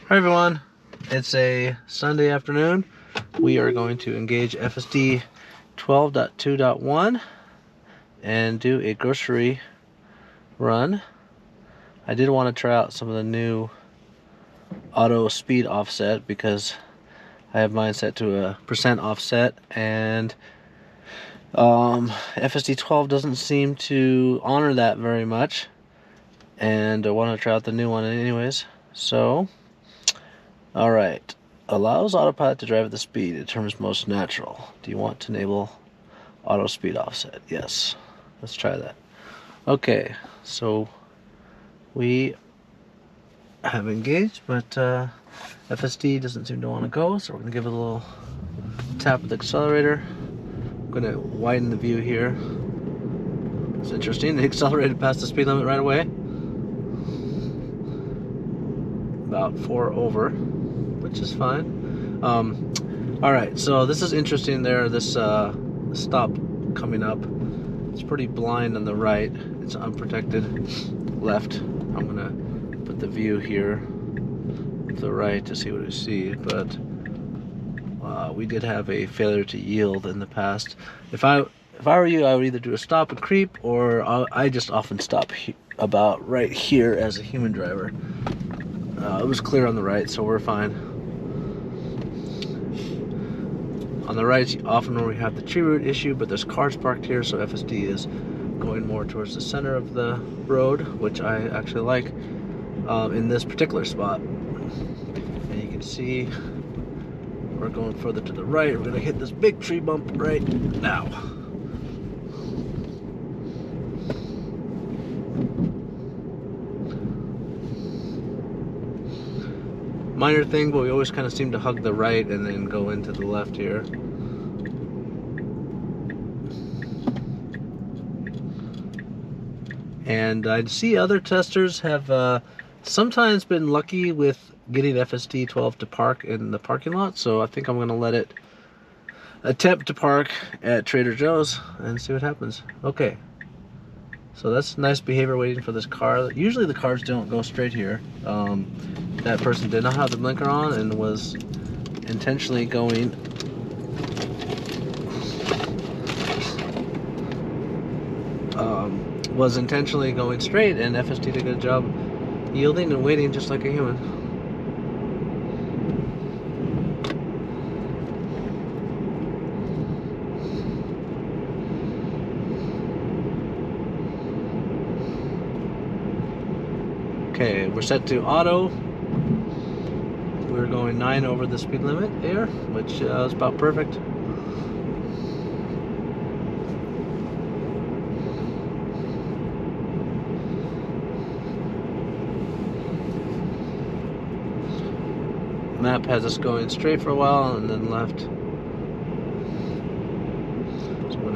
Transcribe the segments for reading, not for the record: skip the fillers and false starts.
Hi everyone, it's a Sunday afternoon. We are going to engage FSD 12.2.1 and do a grocery run. I did want to try out some of the new auto speed offset because I have mine set to a % offset, and FSD 12 doesn't seem to honor that very much, and I want to try out the new one anyways. So alright, allows autopilot to drive at the speed it determines most natural. Do you want to enable auto speed offset? Yes. Let's try that. Okay, so we have engaged, but FSD doesn't seem to want to go, so we're going to give it a little tap with the accelerator. I'm going to widen the view here. It's interesting, it accelerated past the speed limit right away. About 4 over, which is fine. Alright, so this is interesting there, this stop coming up. It's pretty blind on the right, it's unprotected left. I'm gonna put the view here to the right to see what we see, but we did have a failure to yield in the past. If I were you, I would either do a stop and creep, or I just often stop about right here as a human driver. It was clear on the right, so we're fine. On the right, often where we have the tree root issue, but there's cars parked here, so FSD is going more towards the center of the road, which I actually like in this particular spot. And you can see we're going further to the right. We're going to hit this big tree bump right now. Minor thing, but we always kind of seem to hug the right and then go into the left here. And I see other testers have sometimes been lucky with getting FSD 12 to park in the parking lot, so I think I'm going to let it attempt to park at Trader Joe's and see what happens. Okay, so that's nice behavior waiting for this car. Usually the cars don't go straight here. That person did not have the blinker on and was intentionally going straight, and FSD did a good job yielding and waiting just like a human. Okay, we're set to auto. We're going 9 over the speed limit here, which is about perfect. Map has us going straight for a while and then left. So I'm going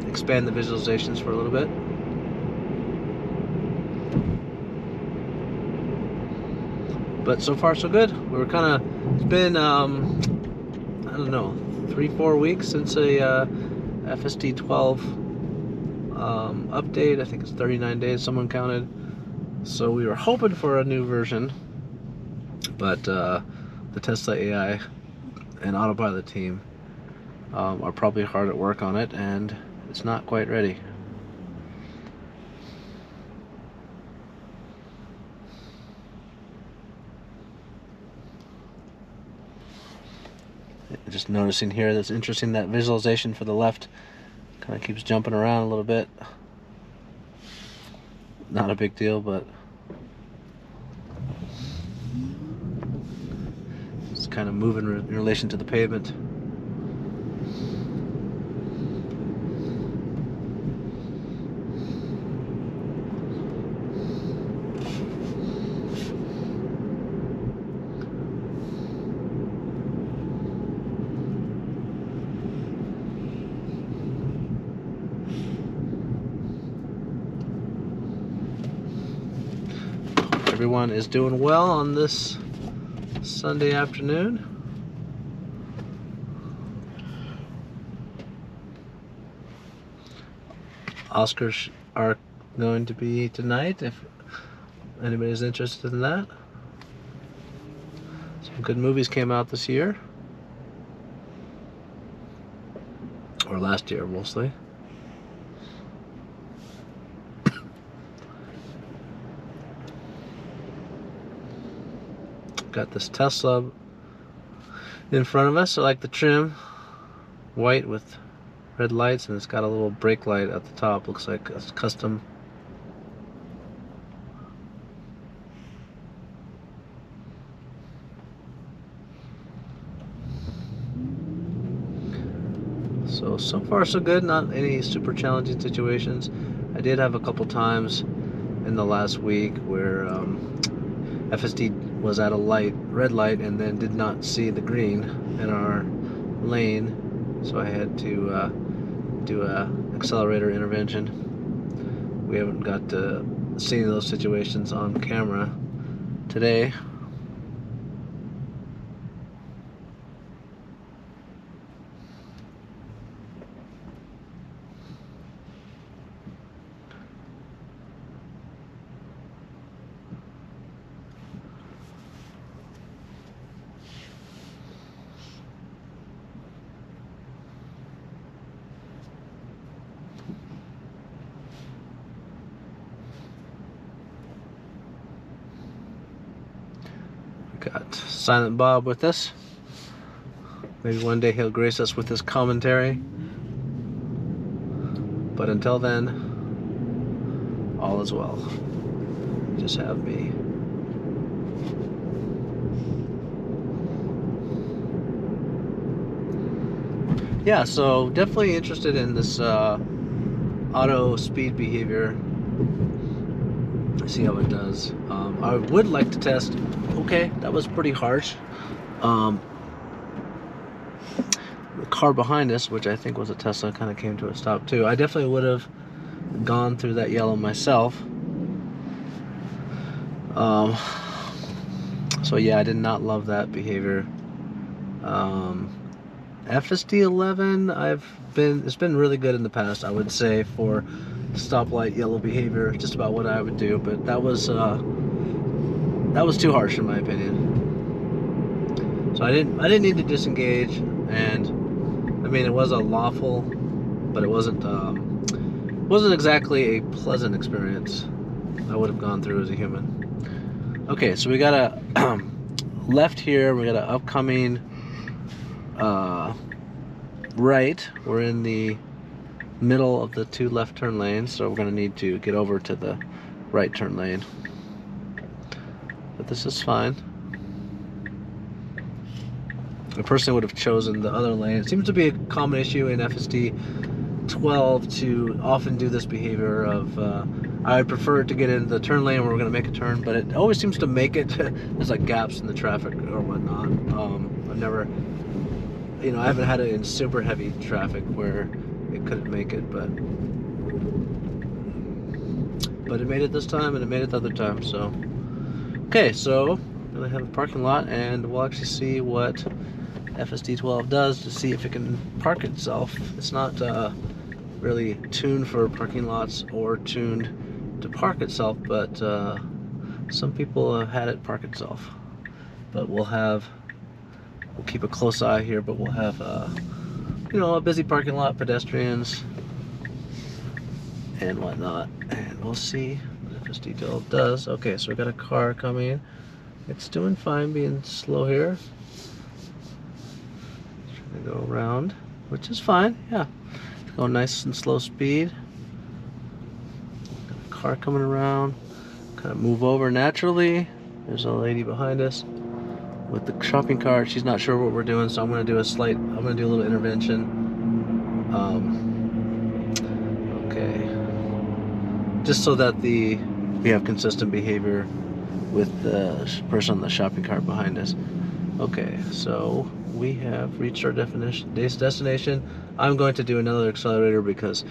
to expand the visualizations for a little bit. But so far so good. We were kind of, it's been, I don't know, 3-4 weeks since a FSD 12 update. I think it's 39 days, someone counted. So we were hoping for a new version, but the Tesla AI and Autopilot team are probably hard at work on it, and it's not quite ready. Just noticing here, that's interesting, that visualization for the left kind of keeps jumping around a little bit. Not a big deal, but it's kind of moving in relation to the pavement. Everyone is doing well on this Sunday afternoon. Oscars are going to be tonight. If anybody's interested in that. Some good movies came out this year. Or last year, mostly. Got this Tesla in front of us. I like the trim. White with red lights, and it's got a little brake light at the top. Looks like it's custom. So far so good. Not any super challenging situations. I did have a couple times in the last week where FSD was at a red light, and then did not see the green in our lane, so I had to do a accelerator intervention. We haven't got to see those situations on camera today. Got Silent Bob with us. Maybe one day he'll grace us with his commentary. But until then, all is well. Just have me. Yeah, so definitely interested in this auto speed behavior. See how it does. I would like to test. Okay, that was pretty harsh. The car behind us, which I think was a Tesla, kind of came to a stop too. I definitely would have gone through that yellow myself. So yeah, I did not love that behavior. FSD 11, it's been really good in the past, I would say, for stoplight yellow behavior. Just about what I would do, but that was too harsh in my opinion. So I didn't need to disengage, and I mean, it was a lawful, but it wasn't exactly a pleasant experience I would have gone through as a human. Okay, so we got a left here. We got an upcoming right. We're in the middle of the two left turn lanes, so we're going to need to get over to the right turn lane. But this is fine. I personally would have chosen the other lane. It seems to be a common issue in FSD 12 to often do this behavior of I would prefer to get in the turn lane where we're going to make a turn, but it always seems to make it. There's like gaps in the traffic or whatnot. I've never, I haven't had it in super heavy traffic where it couldn't make it, but it made it this time, and it made it the other time. So okay, so I'm gonna have a parking lot, and we'll actually see what FSD 12 does to see if it can park itself. It's not really tuned for parking lots or tuned to park itself, but some people have had it park itself. But we'll keep a close eye here, but we'll have a busy parking lot, pedestrians and whatnot, and we'll see what FSD 12 does. Okay, so we got a car coming. It's doing fine being slow here. Trying to go around, which is fine. Yeah, it's going nice and slow speed. Got a car coming around. Kind of move over naturally. There's a lady behind us with the shopping cart. She's not sure what we're doing, so I'm gonna do a little intervention. Okay, just so that we have consistent behavior with the person on the shopping cart behind us. Okay, so we have reached our destination. I'm going to do another accelerator because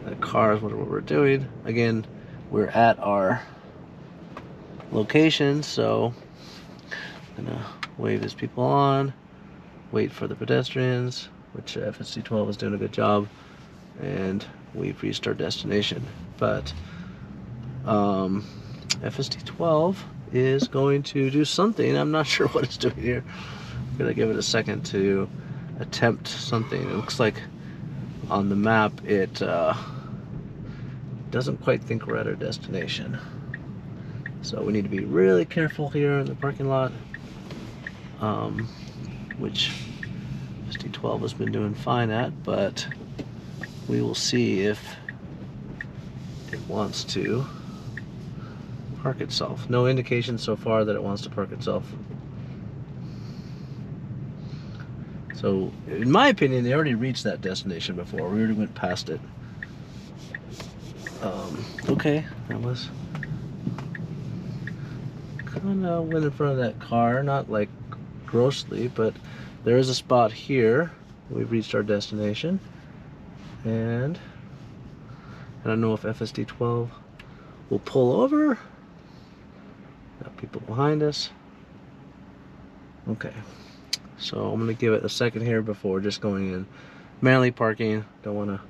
the car is what we're doing. Again, we're at our location, so I'm gonna wave these people on, wait for the pedestrians, which FSD 12 is doing a good job, and we've reached our destination. But FSD 12 is going to do something. I'm not sure what it's doing here. I'm gonna give it a second to attempt something. It looks like on the map it doesn't quite think we're at our destination. So we need to be really careful here in the parking lot, which FSD 12 has been doing fine at, but we will see if it wants to park itself. No indication so far that it wants to park itself. So, in my opinion, they already reached that destination before. We already went past it. Okay, that was kind of went in front of that car, not like grossly, but there is a spot here. We've reached our destination, and I don't know if FSD 12 will pull over. Got people behind us. Okay, so I'm gonna give it a second here before just going in. Manually parking. Don't want to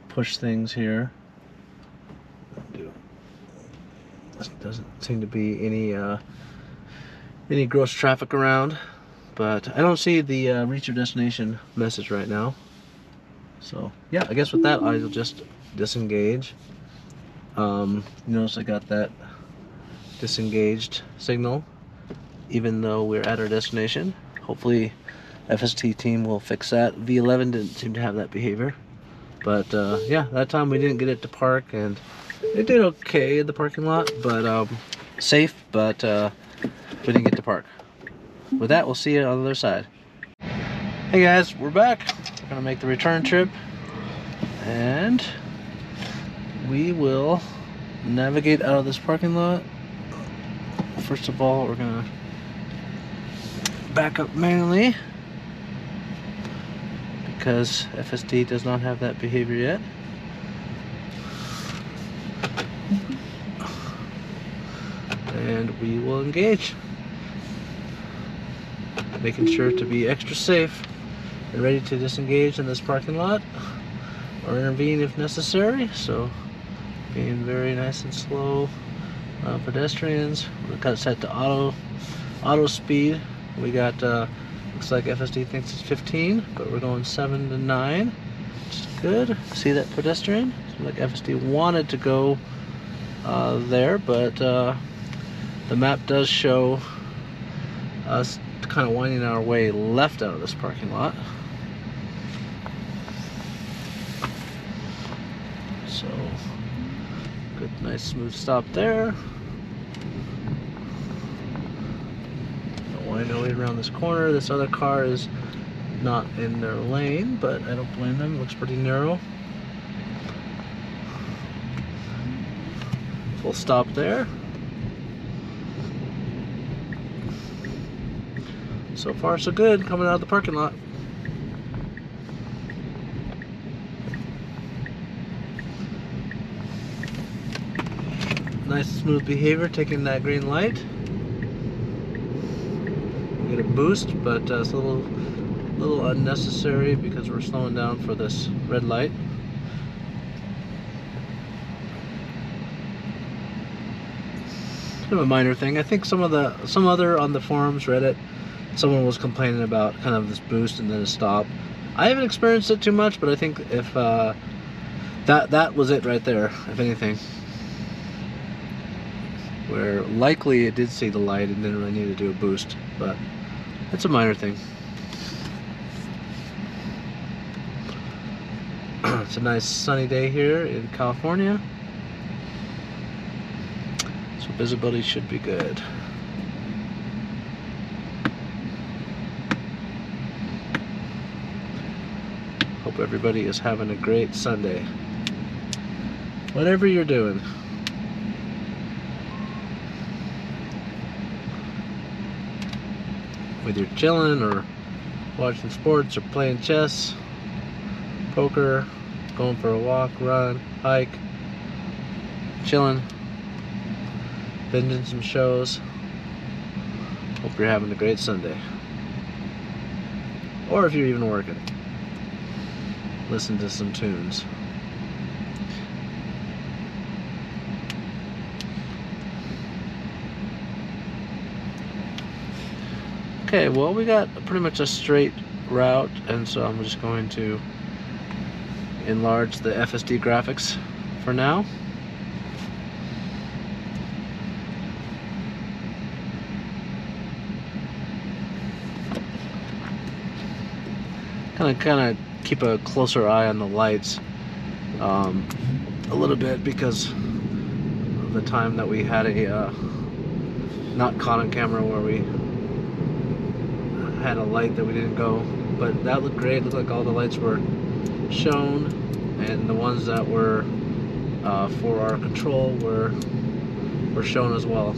push things here. Doesn't seem to be any gross traffic around, but I don't see the reach your destination message right now. So yeah, I guess with that I'll just disengage. You notice I got that disengaged signal even though we're at our destination. Hopefully FST team will fix that. V11 didn't seem to have that behavior, but yeah, that time we didn't get it to park, and it did okay in the parking lot, but safe, but we didn't get to park. With that, we'll see you on the other side. Hey guys, we're back. We're gonna make the return trip, and we will navigate out of this parking lot. First of all, we're gonna back up manually because FSD does not have that behavior yet. And we will engage, making sure to be extra safe and ready to disengage in this parking lot or intervene if necessary. So being very nice and slow. Pedestrians, we're gonna set to auto speed. We got looks like FSD thinks it's 15, but we're going 7 to 9, which is good. See that pedestrian? Seems like FSD wanted to go there, but the map does show us kind of winding our way left out of this parking lot. So, good, nice smooth stop there. Don't wind our way around this corner. This other car is not in their lane, but I don't blame them. It looks pretty narrow. Full stop there. So far so good coming out of the parking lot. Nice smooth behavior, taking that green light. We get a boost, but it's a little unnecessary because we're slowing down for this red light. Kind of a minor thing. I think some other on the forums, Reddit, someone was complaining about kind of this boost and then a stop. I haven't experienced it too much, but I think if that was it right there, if anything. Where likely it did see the light and didn't really need to do a boost, but it's a minor thing. It's a nice sunny day here in California, so visibility should be good. Hope everybody is having a great Sunday, whatever you're doing. Whether you're chilling or watching sports or playing chess, poker, going for a walk, run, hike, chilling, binging some shows. Hope you're having a great Sunday. Or if you're even working, listen to some tunes. Okay, well, we got pretty much a straight route, and so I'm just going to enlarge the FSD graphics for now. Kind of keep a closer eye on the lights a little bit, because of the time that we had a not caught on camera where we had a light that we didn't go, but that looked great. It looked like all the lights were shown, and the ones that were for our control were shown as well.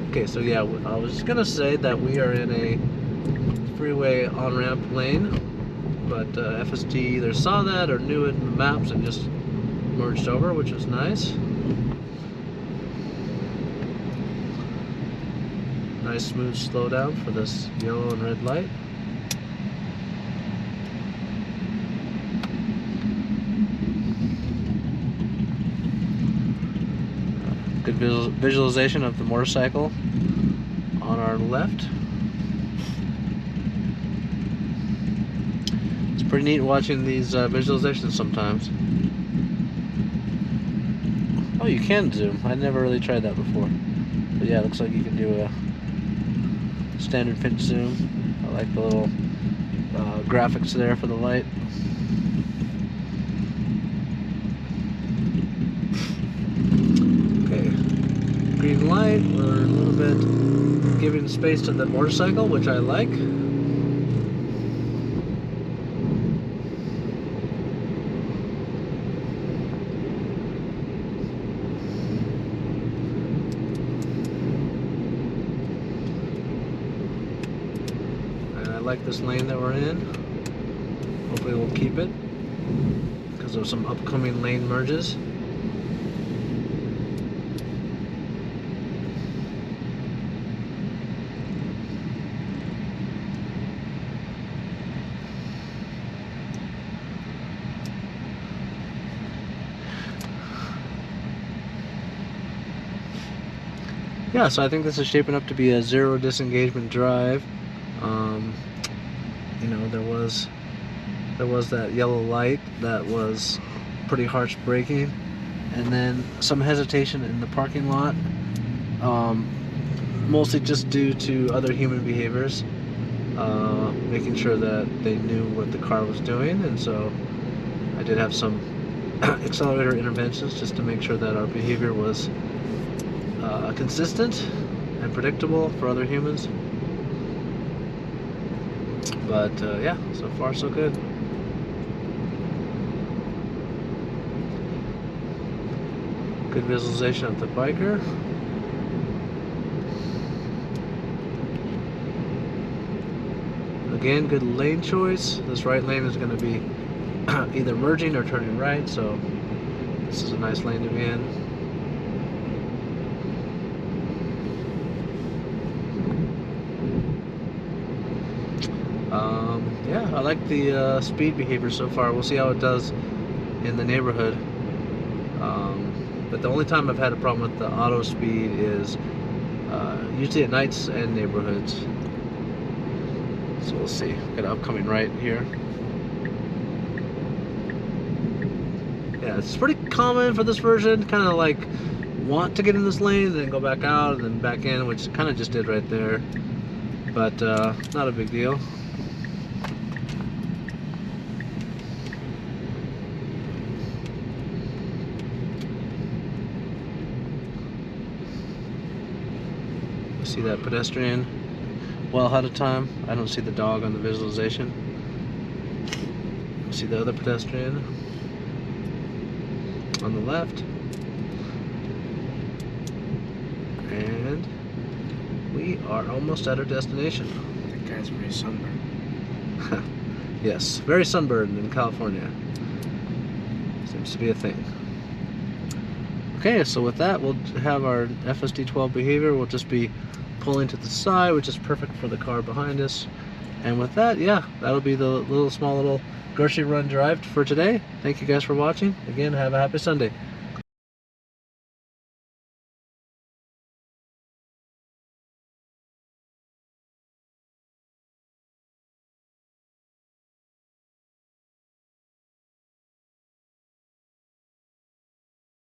Okay, so yeah, I was just gonna say that we are in a freeway on-ramp lane, but FSD either saw that or knew it in the maps and just merged over, which was nice. Nice smooth slowdown for this yellow and red light. Good visualization of the motorcycle on our left. It's pretty neat watching these visualizations sometimes. Oh, you can zoom. I never really tried that before. But yeah, it looks like you can do a standard pinch zoom. I like the little graphics there for the light. Okay, green light. We're a little bit giving space to the motorcycle, which I like. I like this lane that we're in. Hopefully we'll keep it because of some upcoming lane merges. Yeah, so I think this is shaping up to be a zero disengagement drive. You know, there was that yellow light that was pretty harsh braking, and then some hesitation in the parking lot, mostly just due to other human behaviors, making sure that they knew what the car was doing. And so I did have some accelerator interventions just to make sure that our behavior was consistent and predictable for other humans. But yeah, so far so good. Good visualization of the biker. Again, good lane choice. This right lane is going to be either merging or turning right, so this is a nice lane to be in. Yeah, I like the speed behavior so far. We'll see how it does in the neighborhood. But the only time I've had a problem with the auto speed is usually at nights and neighborhoods. So we'll see. Got an upcoming right here. Yeah, it's pretty common for this version. Kind of like want to get in this lane, then go back out, and then back in, which kind of just did right there. But not a big deal. See that pedestrian well ahead of time. I don't see the dog on the visualization. See the other pedestrian on the left. And we are almost at our destination. That guy's very sunburned. Yes, very sunburned in California. Seems to be a thing. Okay, so with that, we'll have our FSD 12 behavior. We'll just be pulling to the side, which is perfect for the car behind us. And with that, yeah, that'll be the small little grocery run drive for today. Thank you guys for watching. Again, have a happy Sunday.